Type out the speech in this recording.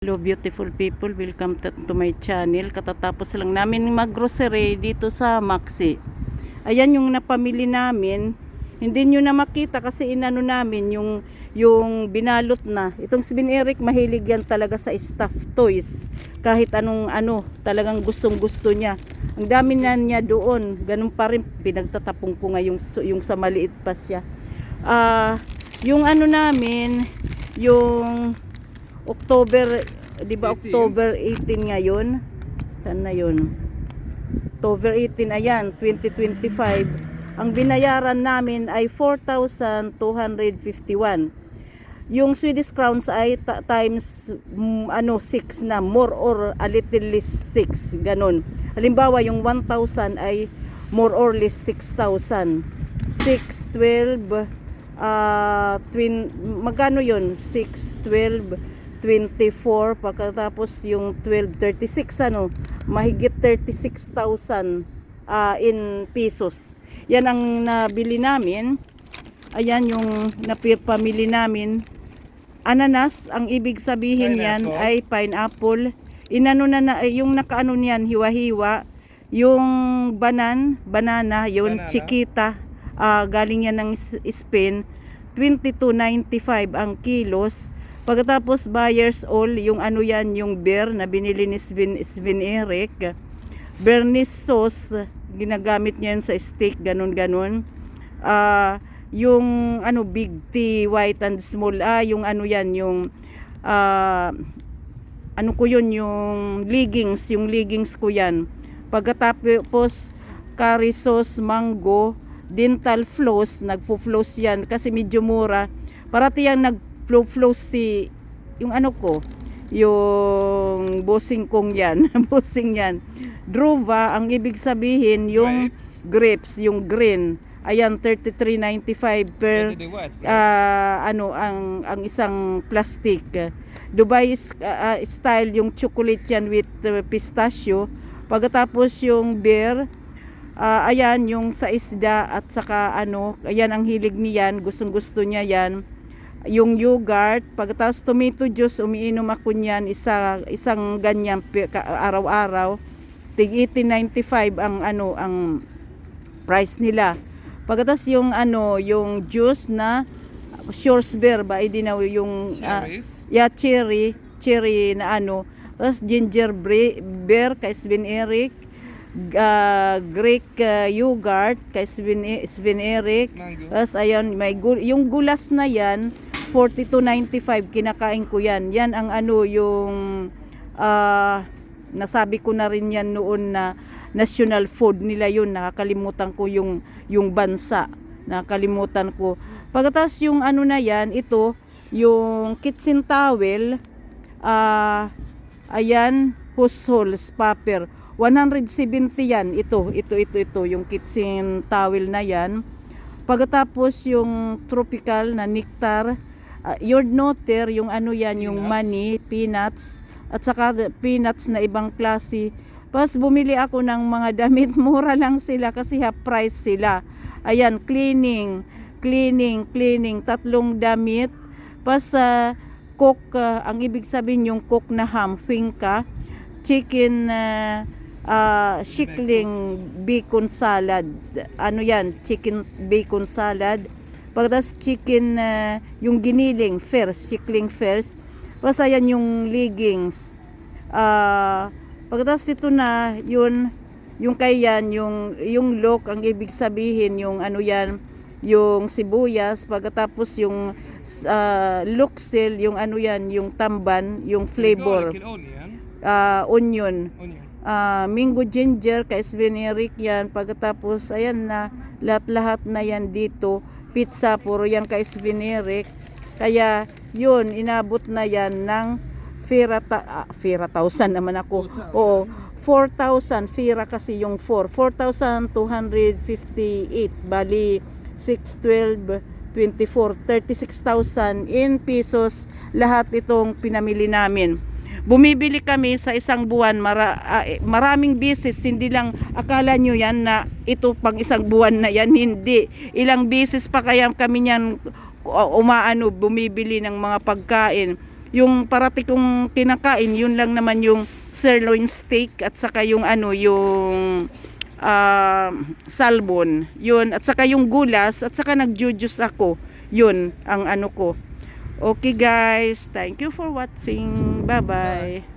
Hello beautiful people, welcome to my channel. Katatapos lang namin mag-grocery dito sa Maxi. Ayan yung napamili namin. Hindi nyo na makita kasi inano namin yung binalot na. Itong si Ben Eric mahilig yan talaga sa stuffed toys. Kahit anong talagang gustong gusto niya. Ang dami na niya doon. Ganun pa rin pinagtatapong ko nga yung sa maliit pa siya. Yung namin, yung October, di ba 18? October 18 ngayon? Saan na yun? October 18, ayan, 2025. Ang binayaran namin ay 4,251. Yung Swedish crowns ay times 6 na, more or a little less 6, ganun. Halimbawa, yung 1,000 ay more or less 6,000. 6, 12, magkano yun? 6, 12, 24, pagkatapos yung 12, 36, mahigit 36,000 in pesos. Yan ang nabili namin. Ayan yung napamili namin. Ananas, ang ibig sabihin yan ay pineapple. Inano na yung nakaano niyan, hiwa-hiwa. Yung banana, yung chiquita, galing yan ng Spain. 22.95 ang kilos. Pagkatapos buyers all, yung yan, yung beer na binili ni Sven Eric. Bernice sauce, ginagamit niya yun sa steak, ganun. Yung big T, white and small, yung yan, yung yung leggings ko yan. Pagkatapos curry sauce, mango, dental floss, nagfo-floss yan kasi medyo mura. Parati yan nag-floss yung yung bossing kong yan. Bossing yan. Druva, ang ibig sabihin yung grapes, yung green. Ayan, 33.95 per ang isang plastic. Dubai style yung chocolate yan with pistachio. Pagkatapos yung beer, ayan yung sa isda at saka ayan ang hilig niyan, gustong-gusto niya yan. Yung yogurt, pagkatapos tomato juice, umiinom ako niyan, isang ganyan araw-araw. Tig 18.95 ang price nila. Pagkatapos yung yung juice na Schwarzbier ba idinaw yung cherry na tapos ginger beer kay Sven Eric, Greek yogurt kay Sven Eric. Tapos ayan, yung gulas na yan 42.95, kinakain ko yan. Yan ang yung nasabi ko na rin yan noon na national food nila yun. Nakakalimutan ko yung bansa. Nakakalimutan ko. Pagkatapos yung na yan, ito, yung kitchen towel, ayan, household paper. 170 yan. Ito, yung kitchen towel na yan. Pagkatapos yung tropical na nectar, your noter, yung yan, yung money, peanuts, at saka peanuts na ibang klase. Tapos bumili ako ng mga damit, mura lang sila kasi half price sila. Ayan, cleaning, 3 damit. Pas cook, ang ibig sabihin yung cook na ham, finca, chicken, chickling bacon salad. Yan, chicken bacon salad. Pagkatapos chicken, yung giniling, chickling first. Tapos ayan yung leggings. Pagkatapos ito na, yung kayan, yung look, ang ibig sabihin, yung yan, yung sibuyas. Pagkatapos yung luxel, yung yan, yung tamban, yung flavor. Onion. Mango ginger, kay Sven Eric yan. Pagkatapos, ayan na, lahat na yan dito. Pizza, puro yan kay Sven Eric. Kaya, yun, inabot na yan ng Fira 1,000 naman ako. Oo, 4,000. Fira kasi yung 4,258. Bali, 6, 12, 24, 36,000 in pesos. Lahat itong pinamili namin. Bumibili kami sa isang buwan, maraming beses, hindi lang akala nyo yan na ito pang isang buwan na yan, hindi. Ilang beses pa kaya kami yan bumibili ng mga pagkain. Yung parati kong kinakain, yun lang naman yung sirloin steak at saka yung yung salmon. Yun, at saka yung gulas, at saka nag-juice ako. Yun ang ko. Okay guys, thank you for watching. Bye-bye.